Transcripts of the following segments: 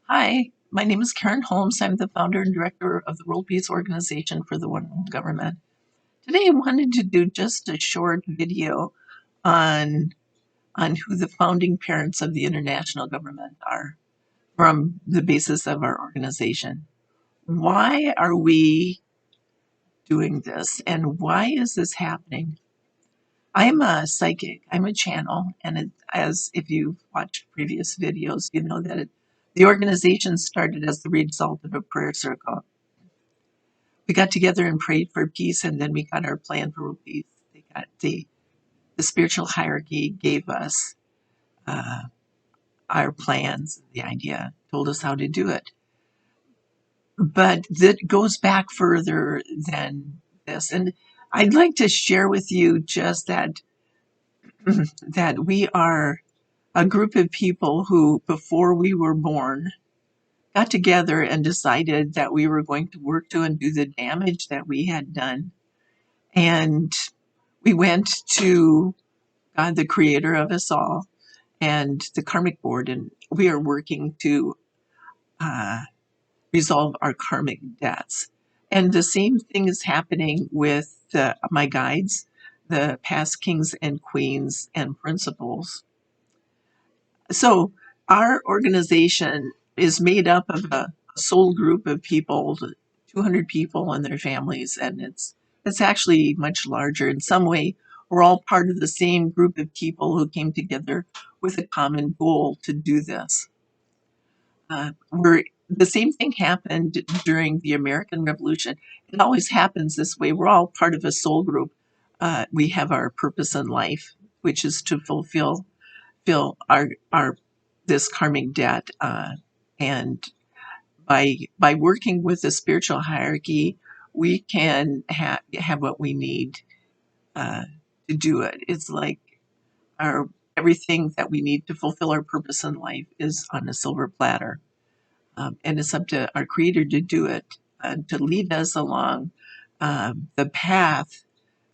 Hi, my name is Karen Holmes. I'm the founder and director of the World Peace Organization for the One World Government. Today, I wanted to do just a short video on, on who the founding parents of the international government are from the basis of our organization. Why are we doing this and why is this happening? I'm a psychic, I'm a channel, and as if you've watched previous videos, you know that the organization started as the result of a prayer circle. We got together and prayed for peace, and then we got our plan for peace. They got the spiritual hierarchy gave us uh, our plans, the idea, told us how to do it. But that goes back further than this, and I'd like to share with you just that that we are a group of people who, before we were born, got together and decided that we were going to work to undo the damage that we had done. And we went to God, the creator of us all, and the karmic board, and we are working to uh, resolve our karmic debts. And the same thing is happening with my guides, the past kings and queens and principals. So our organization is made up of a soul group of people, 200 people and their families, and it's actually much larger. In some way, we're all part of the same group of people who came together with a common goal to do this. The same thing happened during the American Revolution. It always happens this way. We're all part of a soul group. We have our purpose in life, which is to fulfill our this karmic debt, and by working with the spiritual hierarchy, we can have what we need uh, to do it. It's like our everything that we need to fulfill our purpose in life is on a silver platter, and it's up to our Creator to do it, to lead us along the path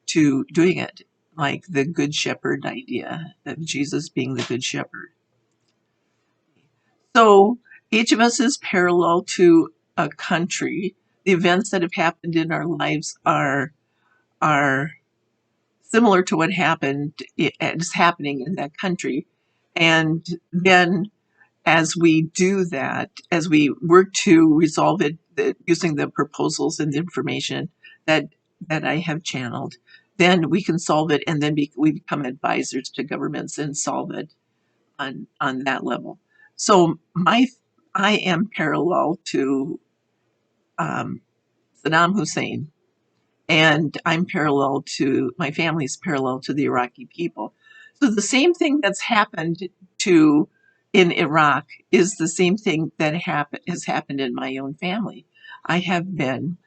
to doing it, like the Good Shepherd idea of Jesus being the Good Shepherd. So each of us is parallel to a country. The events that have happened in our lives are similar to what happened is happening in that country. And then as we do that, as we work to resolve it using the proposals and the information that that I have channeled, then we can solve it, and then we become advisors to governments and solve it on that level. So I am parallel to um, Saddam Hussein, and I'm parallel to my family's parallel to the Iraqi people. So the same thing that's happened to in Iraq is the same thing that has happened in my own family. I have been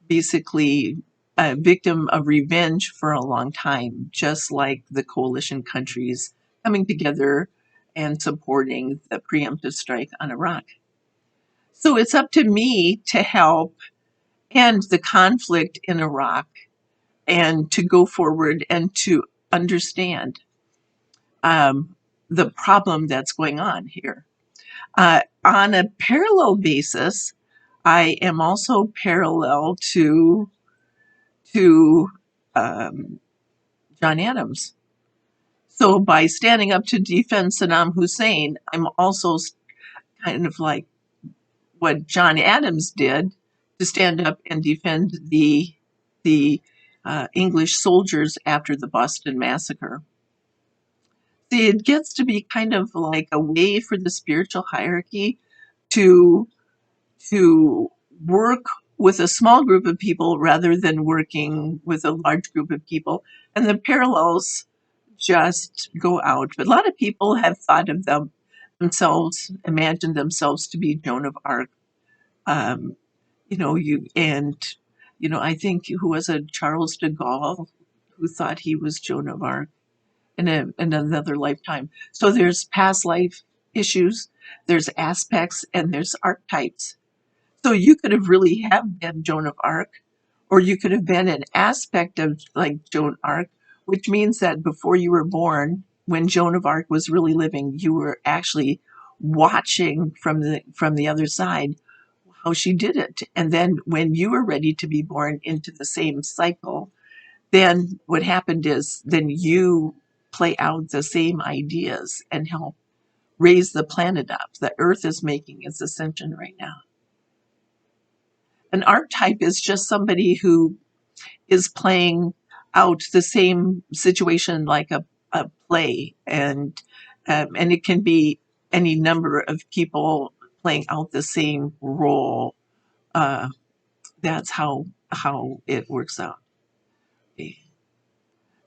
basically a victim of revenge for a long time, just like the coalition countries coming together and supporting the preemptive strike on Iraq. So it's up to me to help end the conflict in Iraq and to go forward and to understand um, the problem that's going on here. On a parallel basis, I am also parallel to um, John Adams. So by standing up to defend Saddam Hussein, I'm also kind of like what John Adams did to stand up and defend the English soldiers after the Boston Massacre. See, it gets to be kind of like a way for the spiritual hierarchy to to work with a small group of people rather than working with a large group of people, and the parallels just go out. But a lot of people have thought of themselves, imagined themselves to be Joan of Arc. Um, you know, I think who was it, Charles de Gaulle, who thought he was Joan of Arc in another lifetime. So there's past life issues, there's aspects, and there's archetypes. So you could have really have been Joan of Arc, or you could have been an aspect of like Joan Arc, which means that before you were born, when Joan of Arc was really living, you were actually watching from the other side how she did it. And then when you were ready to be born into the same cycle, then what happened is then you play out the same ideas and help raise the planet up. The earth is making its ascension right now. An archetype is just somebody who is playing out the same situation like a play, and it can be any number of people playing out the same role. Uh, that's how it works out.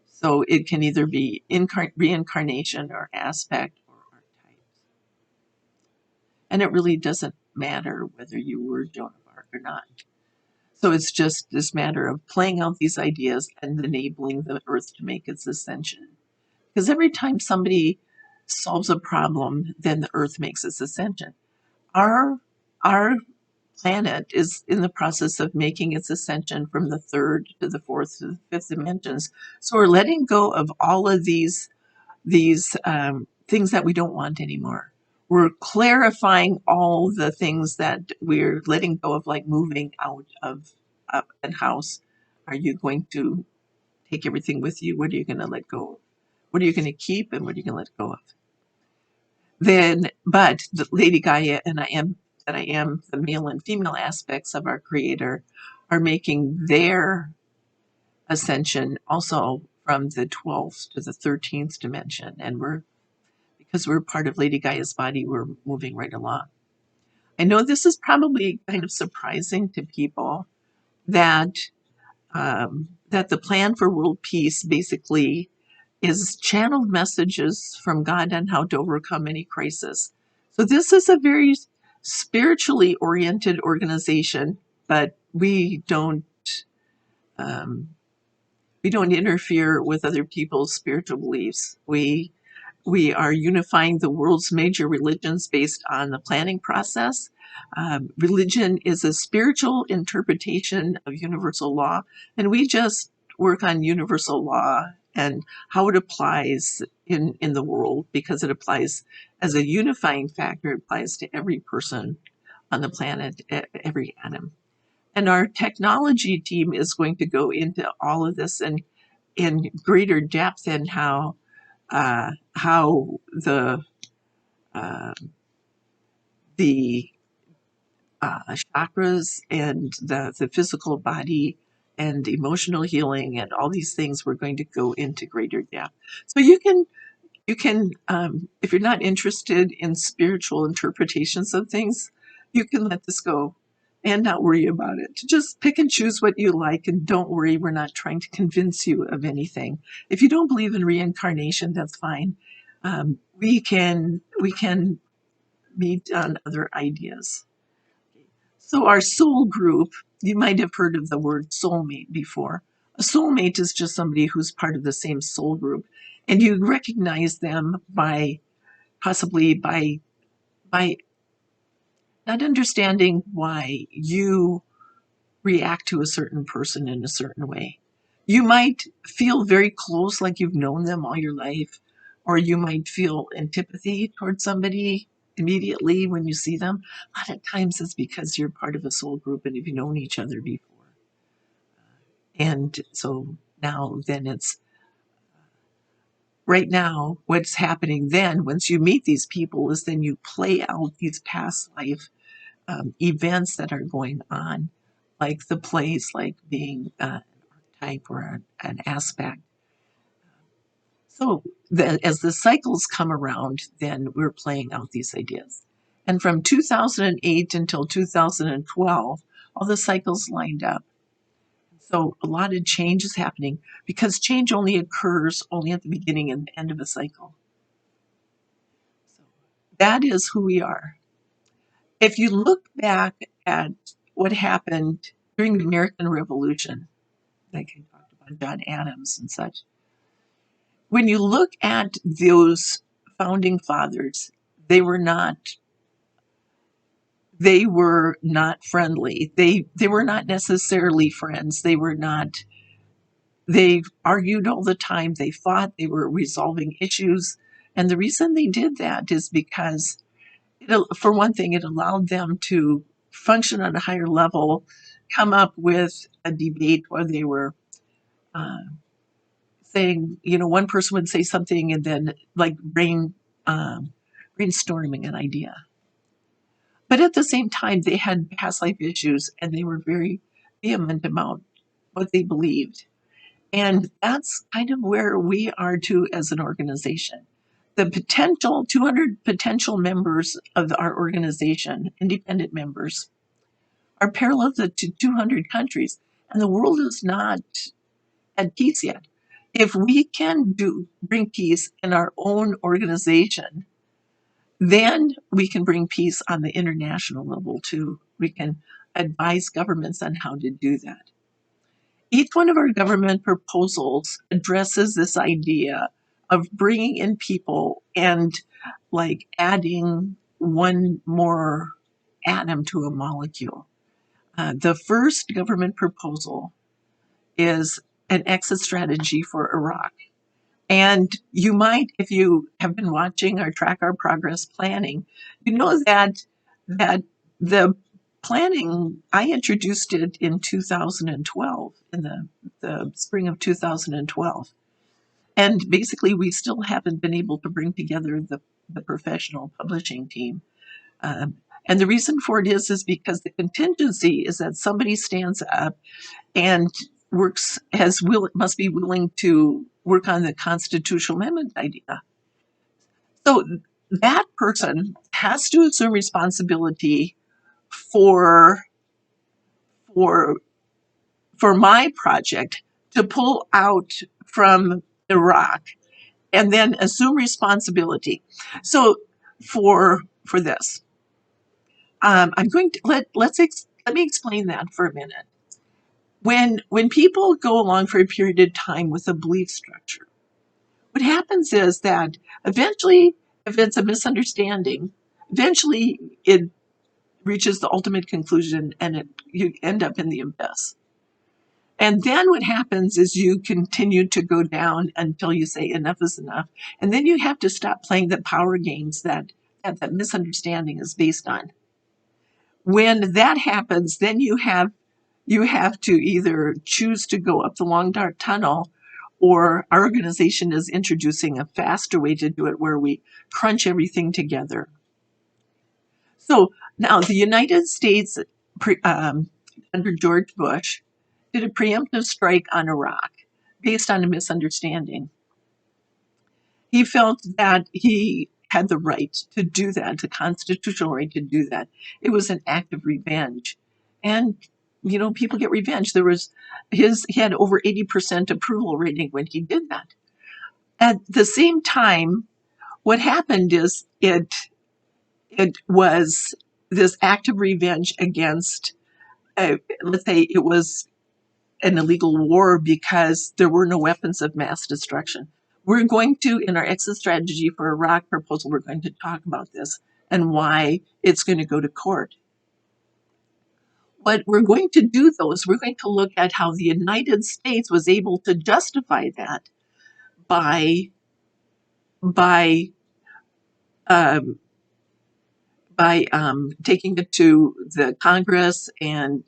So it can either be reincarnation or aspect or archetype. And it really doesn't matter whether you were Joan of Arc or not. So it's just this matter of playing out these ideas and enabling the earth to make its ascension. Because every time somebody solves a problem, then the earth makes its ascension. Our planet is in the process of making its ascension from the third to the fourth to the fifth dimensions. So we're letting go of all of these things that we don't want anymore. We're clarifying all the things that we're letting go of, like moving out of a house. Are you going to take everything with you? What are you going to let go of? What are you going to keep and what are you going to let go of? Then, but the Lady Gaia and I am the male and female aspects of our Creator are making their ascension also from the 12th to the 13th dimension, and because we're part of Lady Gaia's body, we're moving right along. I know this is probably kind of surprising to people that that the plan for world peace basically is channeled messages from God on how to overcome any crisis. So this is a very spiritually oriented organization, but um, we don't interfere with other people's spiritual beliefs. We are unifying the world's major religions based on the planning process. Religion is a spiritual interpretation of universal law, and we just work on universal law and how it applies in the world, because it applies as a unifying factor. It applies to every person on the planet, every atom. And our technology team is going to go into all of this in greater depth, and how uh, the chakras and the physical body and emotional healing and all these things, we're going to go into greater depth. So you can if you're not interested in spiritual interpretations of things, you can let this go and not worry about it. Just pick and choose what you like, and don't worry, we're not trying to convince you of anything. If you don't believe in reincarnation, that's fine. We can meet on other ideas. So our soul group, you might have heard of the word soulmate before. A soulmate is just somebody who's part of the same soul group, and you recognize them by possibly by not understanding why you react to a certain person in a certain way. You might feel very close, like you've known them all your life, or you might feel antipathy towards somebody immediately when you see them. A lot of times it's because you're part of a soul group and you've known each other before. And so now, then it's right now, what's happening then, once you meet these people, is then you play out these past life events that are going on, like the plays, like being an archetype or an aspect. So as the cycles come around, then we're playing out these ideas. And from 2008 until 2012, all the cycles lined up. So a lot of change is happening, because change only occurs only at the beginning and the end of a cycle. So that is who we are. If you look back at what happened during the American Revolution, like I talked about John Adams and such, when you look at those founding fathers, they were not they were not friendly. They were not necessarily friends. They argued all the time. They fought. They were resolving issues. And the reason they did that is because for one thing, it allowed them to function on a higher level, come up with a debate where they were uh, saying, one person would say something and then like brainstorming an idea. But at the same time, they had past life issues and they were very vehement about what they believed. And that's kind of where we are too as an organization. The potential 200 potential members of our organization, independent members, are parallel to 200 countries, and the world is not at peace yet. If we can bring peace in our own organization, then we can bring peace on the international level too. We can advise governments on how to do that. Each one of our government proposals addresses this idea of bringing in people and like adding one more atom to a molecule. The first government proposal is an exit strategy for Iraq. And you might, if you have been watching or track our progress planning, you know that the planning, I introduced it in 2012, in the spring of 2012. And basically, we still haven't been able to bring together the professional publishing team. And the reason for it is because the contingency is that somebody stands up and must be willing to work on the constitutional amendment idea. So that person has to assume responsibility for for for my project to pull out from Iraq and then assume responsibility. So for this, I'm going to let me explain that for a minute. When people go along for a period of time with a belief structure, what happens is that eventually, if it's a misunderstanding, eventually it reaches the ultimate conclusion and you end up in the abyss. And then what happens is you continue to go down until you say enough is enough. And then you have to stop playing the power games that misunderstanding is based on. When that happens, then you have to either choose to go up the long dark tunnel, or our organization is introducing a faster way to do it where we crunch everything together. So now the United States, under George Bush, did a preemptive strike on Iraq based on a misunderstanding. He felt that he had the right to do that, the constitutional right to do that. It was an act of revenge. And people get revenge. He had over 80% approval rating when he did that. At the same time, what happened is it was this act of revenge against, let's say it was an illegal war because there were no weapons of mass destruction. We're going to, in our exit strategy for Iraq proposal, we're going to talk about this and why it's going to go to court. What we're going to do, though, is we're going to look at how the United States was able to justify that by by um, taking it to the Congress and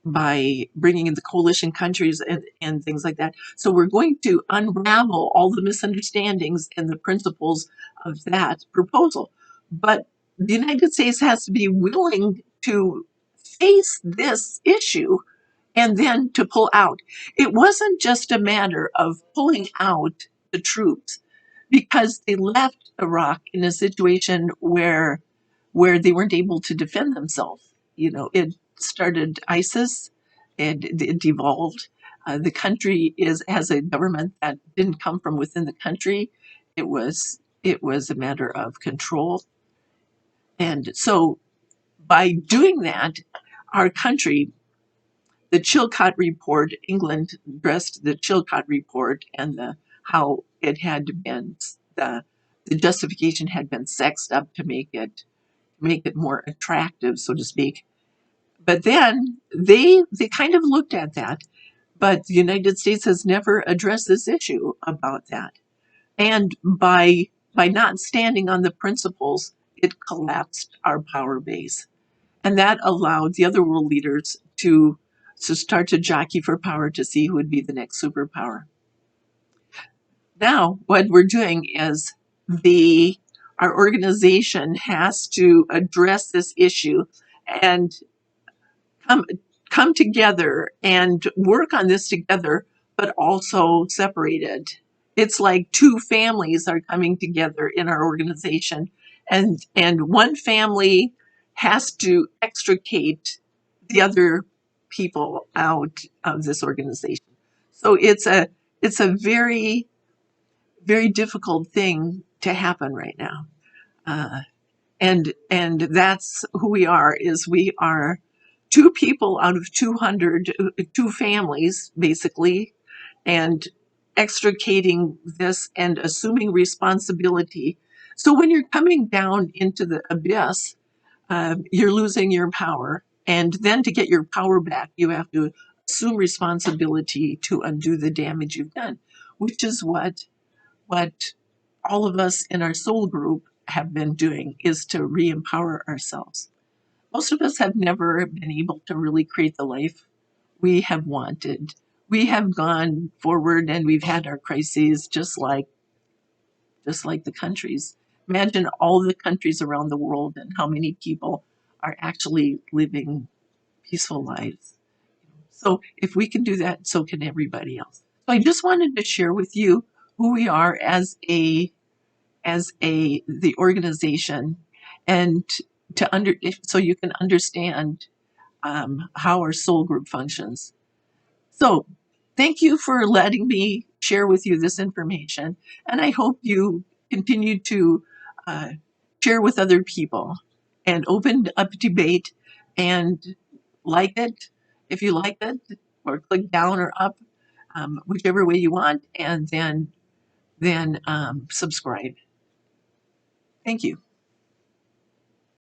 by bringing in the coalition countries and things like that. So we're going to unravel all the misunderstandings and the principles of that proposal. But the United States has to be willing to face this issue and then to pull out. It wasn't just a matter of pulling out the troops because they left Iraq in a situation where they weren't able to defend themselves. It started ISIS, and it devolved. The country has a government that didn't come from within the country. It was a matter of control, and so by doing that, our country, the Chilcot Report, England addressed the Chilcot Report and how it had been the justification had been sexed up to make it more attractive, so to speak. But then they kind of looked at that, but the United States has never addressed this issue about that. And by not standing on the principles, it collapsed our power base. And that allowed the other world leaders to start to jockey for power to see who would be the next superpower. Now, what we're doing is our organization has to address this issue and come come together and work on this together, but also separated. It's like two families are coming together in our organization, and one family has to extricate the other people out of this organization. So it's a very very difficult thing to happen right now. Uh, and that's who we are. Is we are two people out of 200, two families basically, and extricating this and assuming responsibility. So when you're coming down into the abyss, you're losing your power, and then to get your power back you have to assume responsibility to undo the damage you've done, which is what all of us in our soul group have been doing, is to re-empower ourselves. Most of us have never been able to really create the life we have wanted. We have gone forward and we've had our crises just like the countries. Imagine all the countries around the world and how many people are actually living peaceful lives. So if we can do that, so can everybody else. So I just wanted to share with you who we are as the organization, and to under so you can understand how our soul group functions. So thank you for letting me share with you this information, and I hope you continue to uh, share with other people and open up debate, and like it if you like it, or click down or up, whichever way you want, and then subscribe. Thank you.